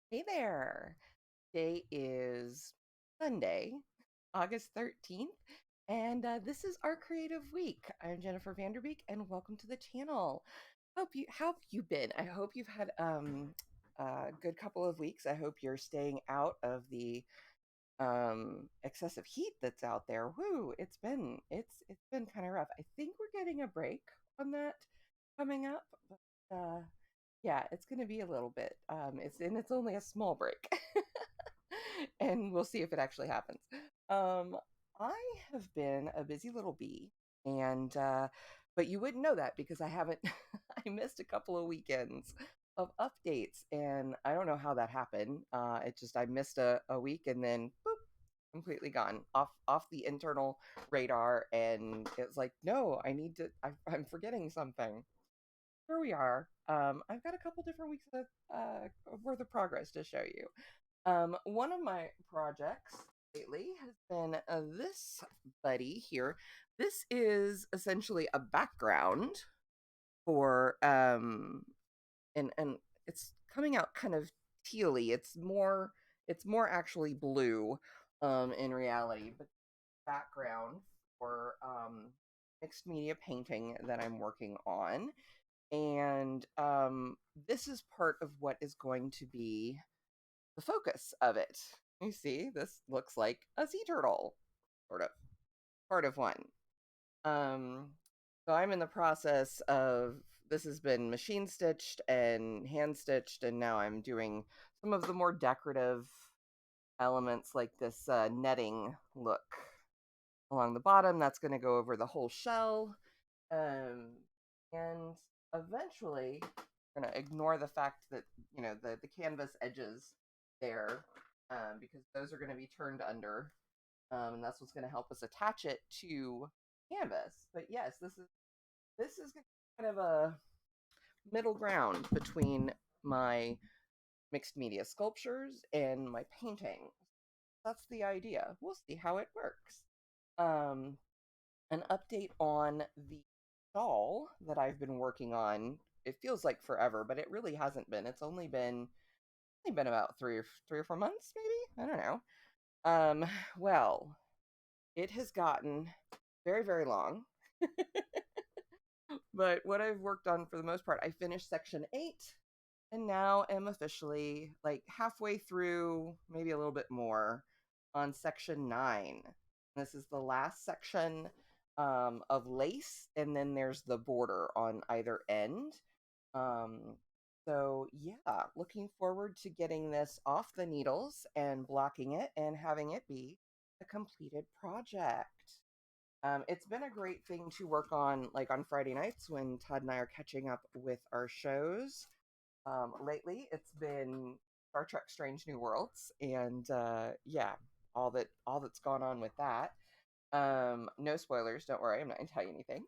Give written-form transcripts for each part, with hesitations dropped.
Hey there. Today is Sunday, August 13th, and this is our creative week. I'm Jennifer Vanderbeek, and welcome to the channel. How have you been? I hope you've had a good couple of weeks. I hope you're staying out of the excessive heat that's out there. Woo, it's been kind of rough. I think we're getting a break on that coming up, but yeah, it's going to be a little bit. It's only a small break, and we'll see if it actually happens. Um, I have been a busy little bee, and but you wouldn't know that because I haven't. I missed a couple of weekends of updates, and I don't know how that happened. It just I missed a week, and then boop, completely gone off the internal radar, and it's like, no, I need to. I'm forgetting something. Here we are. I've got a couple different weeks worth of progress to show you. One of my projects lately has been this buddy here. This is essentially a background for and it's coming out kind of tealy. It's more actually blue in reality, but background for mixed media painting that I'm working on. And this is part of what is going to be the focus of it. You see, this looks like a sea turtle, sort of, part of one. Um, so I'm in the process of this has been machine stitched and hand stitched, and now I'm doing some of the more decorative elements like this netting look along the bottom. That's going to go over the whole shell. And eventually, we're going to ignore the fact that, the canvas edges there, because those are going to be turned under. And that's what's going to help us attach it to canvas. But yes, this is kind of a middle ground between my mixed media sculptures and my painting. That's the idea. We'll see how it works. Um, an update on the doll that I've been working on. It feels like forever, but it really hasn't been. It's only been about 3 or 4 months, maybe. I don't know. Well, it has gotten very, very long. But what I've worked on for the most part, I finished section 8 and now am officially like halfway through, maybe a little bit more, on section 9. This is the last section of lace, and then there's the border on either end. Um, so yeah, looking forward to getting this off the needles and blocking it and having it be a completed project. It's been a great thing to work on, like on Friday nights when Todd and I are catching up with our shows. Lately, it's been Star Trek: Strange New Worlds, and yeah, all that's gone on with that. No spoilers, don't worry, I'm not gonna tell you anything.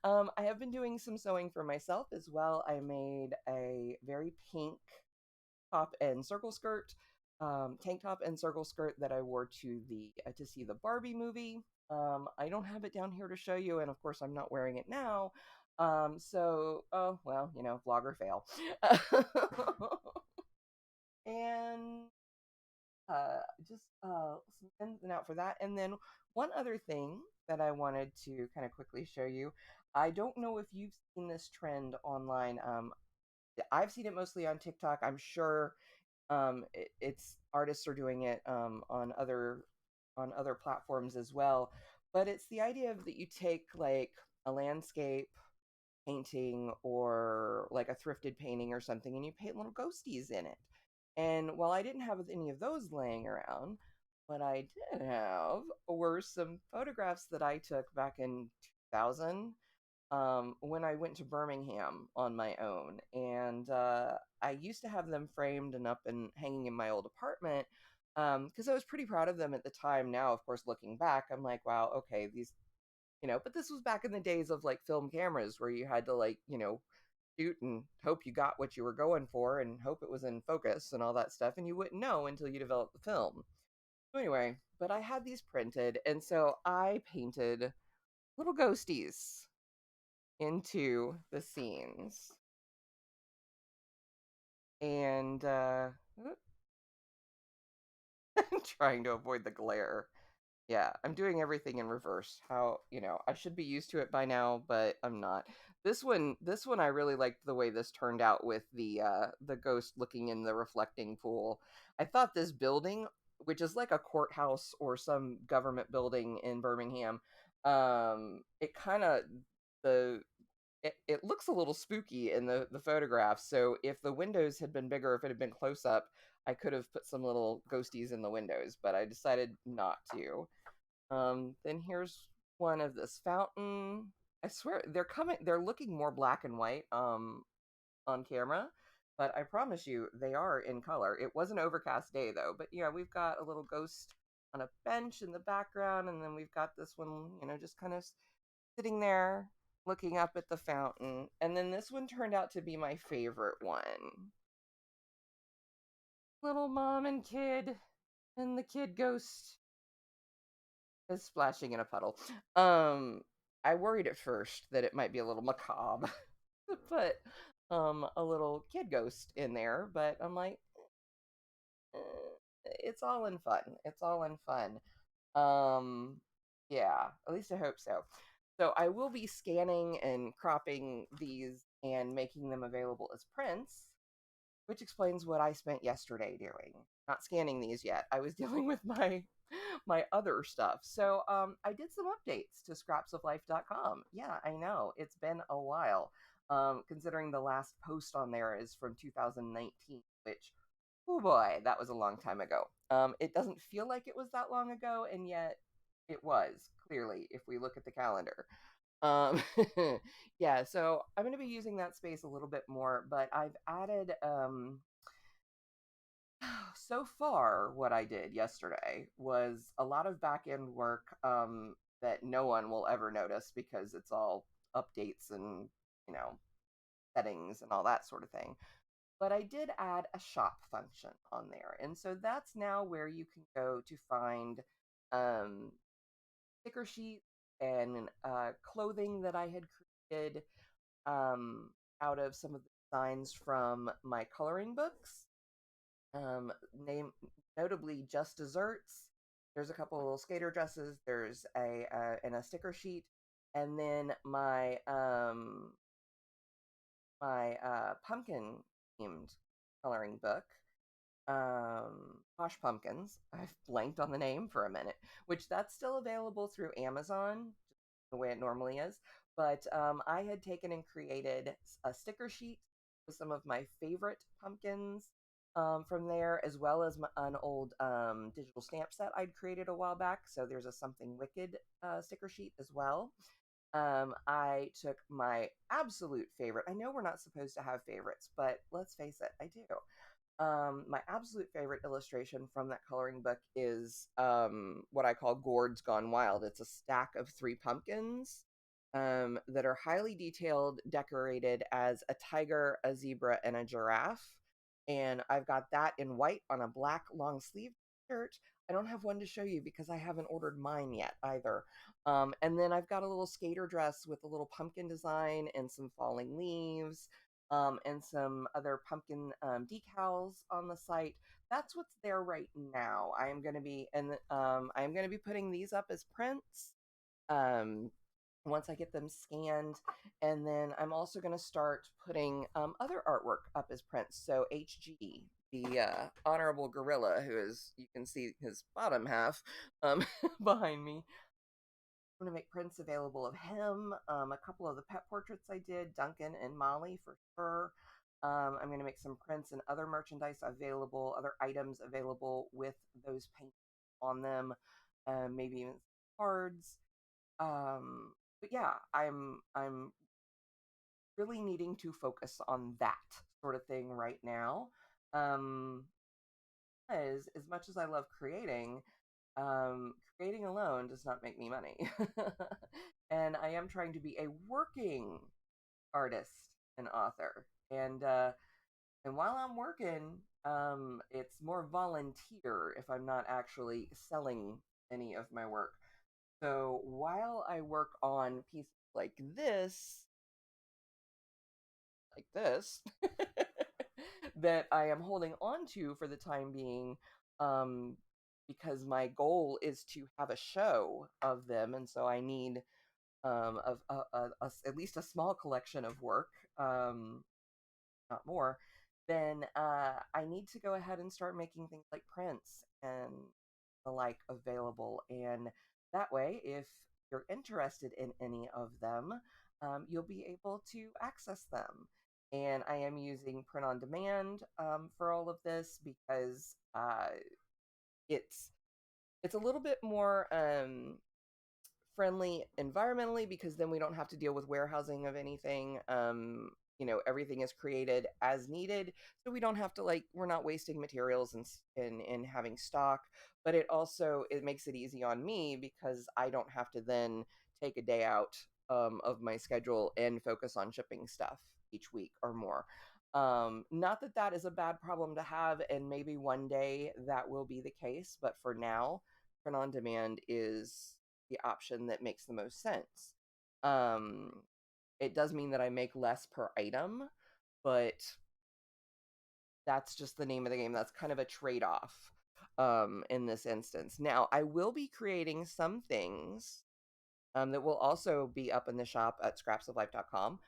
I have been doing some sewing for myself as well. I made a very pink top and circle skirt, tank top and circle skirt that I wore to see the Barbie movie. I don't have it down here to show you, and of course, I'm not wearing it now. So, oh well, vlogger fail. And just some ins and out for that. And then one other thing that I wanted to kind of quickly show you. I don't know if you've seen this trend online. I've seen it mostly on TikTok. I'm sure it's artists are doing it on other platforms as well. But it's the idea of that you take like a landscape painting or like a thrifted painting or something, and you paint little ghosties in it. And while I didn't have any of those laying around, what I did have were some photographs that I took back in 2000, when I went to Birmingham on my own. And I used to have them framed and up and hanging in my old apartment, because I was pretty proud of them at the time. Now, of course, looking back, I'm like, wow, okay, but this was back in the days of like film cameras where you had to like, shoot and hope you got what you were going for and hope it was in focus and all that stuff. And you wouldn't know until you developed the film. So anyway, but I had these printed. And so I painted little ghosties into the scenes. And trying to avoid the glare. Yeah, I'm doing everything in reverse. How, I should be used to it by now, but I'm not. This one I really liked the way this turned out with the ghost looking in the reflecting pool. I thought this building, which is like a courthouse or some government building in Birmingham, it kind of the it looks a little spooky in the photograph. So if the windows had been bigger, if it had been close up, I could have put some little ghosties in the windows, but I decided not to. Then here's one of this fountain. I swear they're looking more black and white on camera, but I promise you they are in color. It was an overcast day though, but yeah, we've got a little ghost on a bench in the background, and then we've got this one, just kind of sitting there looking up at the fountain. And then this one turned out to be my favorite one. Little mom and kid, and the kid ghost is splashing in a puddle. Um, I worried at first that it might be a little macabre to put a little kid ghost in there, but I'm like, it's all in fun. It's all in fun. Um, yeah, at least I hope so. So I will be scanning and cropping these and making them available as prints, which explains what I spent yesterday doing. Not scanning these yet. I was dealing with my other stuff. So I did some updates to scrapsoflife.com. Yeah, I know. It's been a while. Considering the last post on there is from 2019, which, oh boy, that was a long time ago. It doesn't feel like it was that long ago, and yet it was, clearly, if we look at the calendar. Um, yeah, so I'm going to be using that space a little bit more, but I've added, so far, what I did yesterday was a lot of back end work that no one will ever notice because it's all updates and, you know, settings and all that sort of thing. But I did add a shop function on there. And so that's now where you can go to find um, sticker sheets and clothing that I had created um, out of some of the designs from my coloring books. Name notably Just Desserts. There's a couple of little skater dresses. There's a and a sticker sheet, and then my pumpkin themed coloring book, Posh Pumpkins. I've blanked on the name for a minute, which that's still available through Amazon, the way it normally is. But I had taken and created a sticker sheet with some of my favorite pumpkins from there, as well as an old digital stamp set I'd created a while back. So there's a Something Wicked sticker sheet as well. I took my absolute favorite. I know we're not supposed to have favorites, but let's face it, I do. My absolute favorite illustration from that coloring book is what I call Gourds Gone Wild. It's a stack of three pumpkins that are highly detailed, decorated as a tiger, a zebra, and a giraffe. And I've got that in white on a black long sleeve shirt. I don't have one to show you because I haven't ordered mine yet either. And then I've got a little skater dress with a little pumpkin design and some falling leaves, and some other pumpkin decals on the site. That's what's there right now. I am going to be putting these up as prints. Um, once I get them scanned. And then I'm also going to start putting other artwork up as prints. So HG, the Honorable Gorilla, who is, you can see his bottom half behind me. I'm going to make prints available of him, a couple of the pet portraits I did, Duncan and Molly for sure. I'm going to make some prints and other merchandise available, other items available with those paintings on them, maybe even cards. But yeah, I'm really needing to focus on that sort of thing right now. Um, as much as I love creating, creating alone does not make me money. And I am trying to be a working artist and author. And while I'm working, it's more volunteer if I'm not actually selling any of my work. So while I work on pieces like this, that I am holding on to for the time being, um, because my goal is to have a show of them, and so I need of at least a small collection of work, not more. Then I need to go ahead and start making things like prints and the like available, and that way, if you're interested in any of them, you'll be able to access them. And I am using print on demand for all of this because it's it's a little bit more friendly environmentally, because then we don't have to deal with warehousing of anything. Everything is created as needed, so we don't have to, like, we're not wasting materials in having stock. But it makes it easy on me because I don't have to then take a day out of my schedule and focus on shipping stuff each week or more. Not that that is a bad problem to have, and maybe one day that will be the case, but for now, print on demand is the option that makes the most sense. Um, it does mean that I make less per item, but that's just the name of the game. That's kind of a trade off in this instance. Now, I will be creating some things that will also be up in the shop at scrapsoflife.com,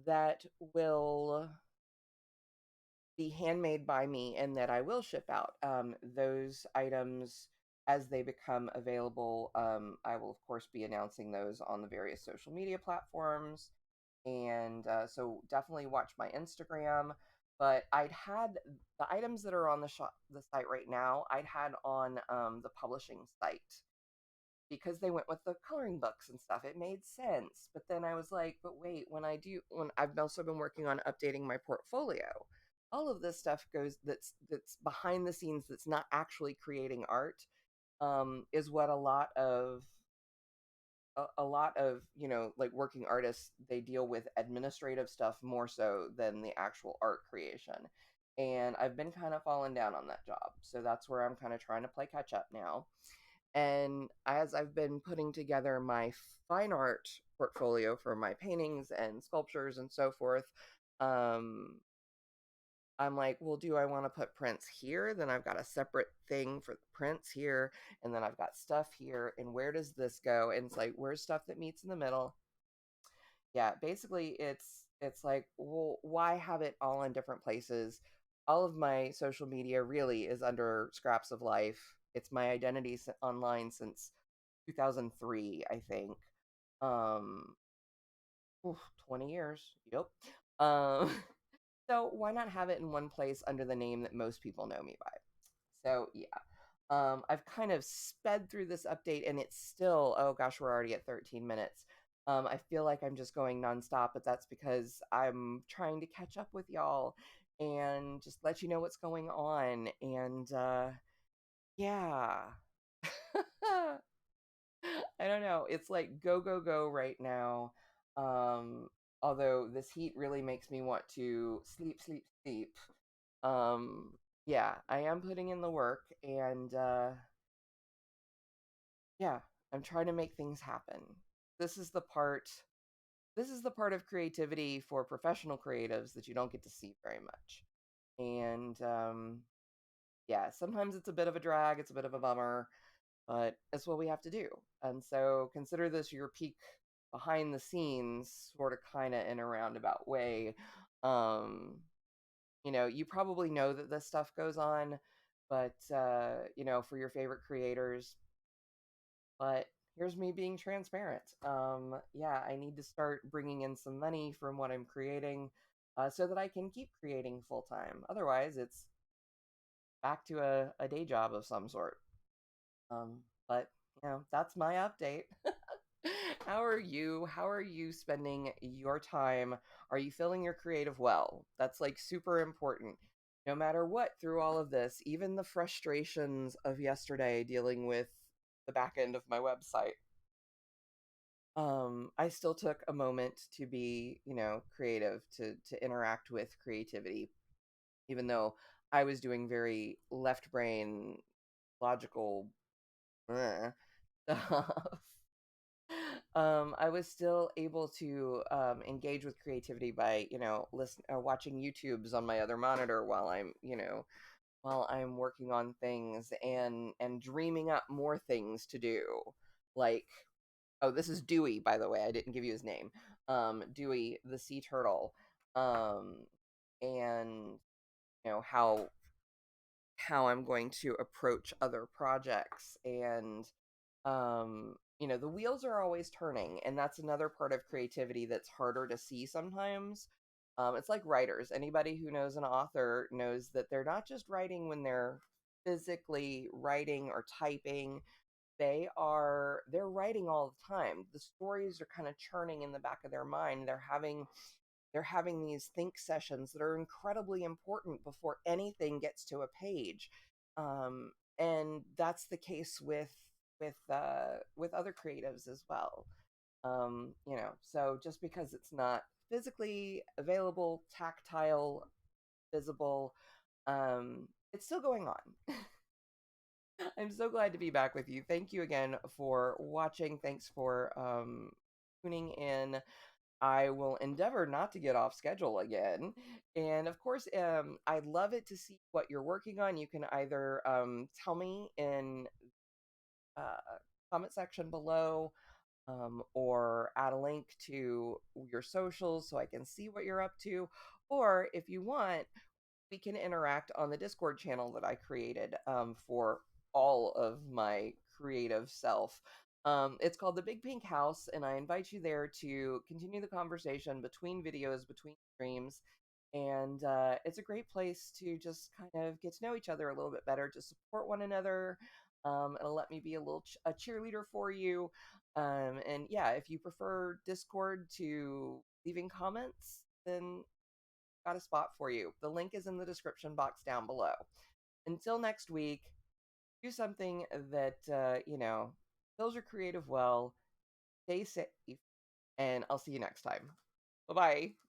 that will be handmade by me and that I will ship out. Those items, as they become available, I will, of course, be announcing those on the various social media platforms. And so definitely watch my Instagram. But I'd had the items that are on the site right now, I'd had on the publishing site because they went with the coloring books and stuff. It made sense. But then I was like, but wait, when I've also been working on updating my portfolio, all of this stuff goes that's behind the scenes, that's not actually creating art, is what a lot of like working artists, they deal with administrative stuff more so than the actual art creation. And I've been kind of falling down on that job, so that's where I'm kind of trying to play catch up now. And as I've been putting together my fine art portfolio for my paintings and sculptures and so forth, um, I'm like, well, do I want to put prints here? Then I've got a separate thing for the prints here, and then I've got stuff here. And where does this go? And it's like, where's stuff that meets in the middle? Yeah, basically, it's like, well, why have it all in different places? All of my social media really is under Scraps of Life. It's my identity online since 2003, I think. Um, oof, 20 years. Yep. Um, so why not have it in one place under the name that most people know me by? So yeah. I've kind of sped through this update, and it's still, oh gosh, we're already at 13 minutes. I feel like I'm just going nonstop, but that's because I'm trying to catch up with y'all and just let you know what's going on. And yeah. I don't know. It's like go, go, go right now. Although this heat really makes me want to sleep, sleep, sleep. Um, yeah, I am putting in the work, and yeah, I'm trying to make things happen. This is the part this is the part of creativity for professional creatives that you don't get to see very much. And yeah, sometimes it's a bit of a drag, it's a bit of a bummer, but it's what we have to do. And so consider this your peek behind the scenes, sort of kind of in a roundabout way. Um, you probably know that this stuff goes on, but for your favorite creators. But here's me being transparent. Yeah, I need to start bringing in some money from what I'm creating, so that I can keep creating full time. Otherwise, it's back to a day job of some sort. But that's my update. How are you? How are you spending your time? Are you feeling your creative well? That's like super important. No matter what, through all of this, even the frustrations of yesterday dealing with the back end of my website, I still took a moment to be, creative, to interact with creativity, even though I was doing very left brain, logical stuff. I was still able to engage with creativity by, listen, watching YouTubes on my other monitor while I'm working on things and dreaming up more things to do. Like, oh, this is Dewey, by the way. I didn't give you his name. Dewey, the sea turtle. And how I'm going to approach other projects and the wheels are always turning, and that's another part of creativity that's harder to see sometimes. It's like writers. Anybody who knows an author knows that they're not just writing when they're physically writing or typing. They're writing all the time. The stories are kind of churning in the back of their mind. They're having these think sessions that are incredibly important before anything gets to a page. And that's the case with other creatives as well. So just because it's not physically available, tactile, visible, it's still going on. I'm so glad to be back with you. Thank you again for watching. Thanks for tuning in. I will endeavor not to get off schedule again. And of course, I'd love it to see what you're working on. You can either tell me in comment section below, or add a link to your socials so I can see what you're up to. Or if you want, we can interact on the Discord channel that I created for all of my creative self. It's called the Big Pink House, and I invite you there to continue the conversation between videos, between streams. And it's a great place to just kind of get to know each other a little bit better, to support one another. It'll let me be a cheerleader for you. And yeah, if you prefer Discord to leaving comments, then got a spot for you. The link is in the description box down below. Until next week, do something that, fills your creative well. Stay safe, and I'll see you next time. Bye bye.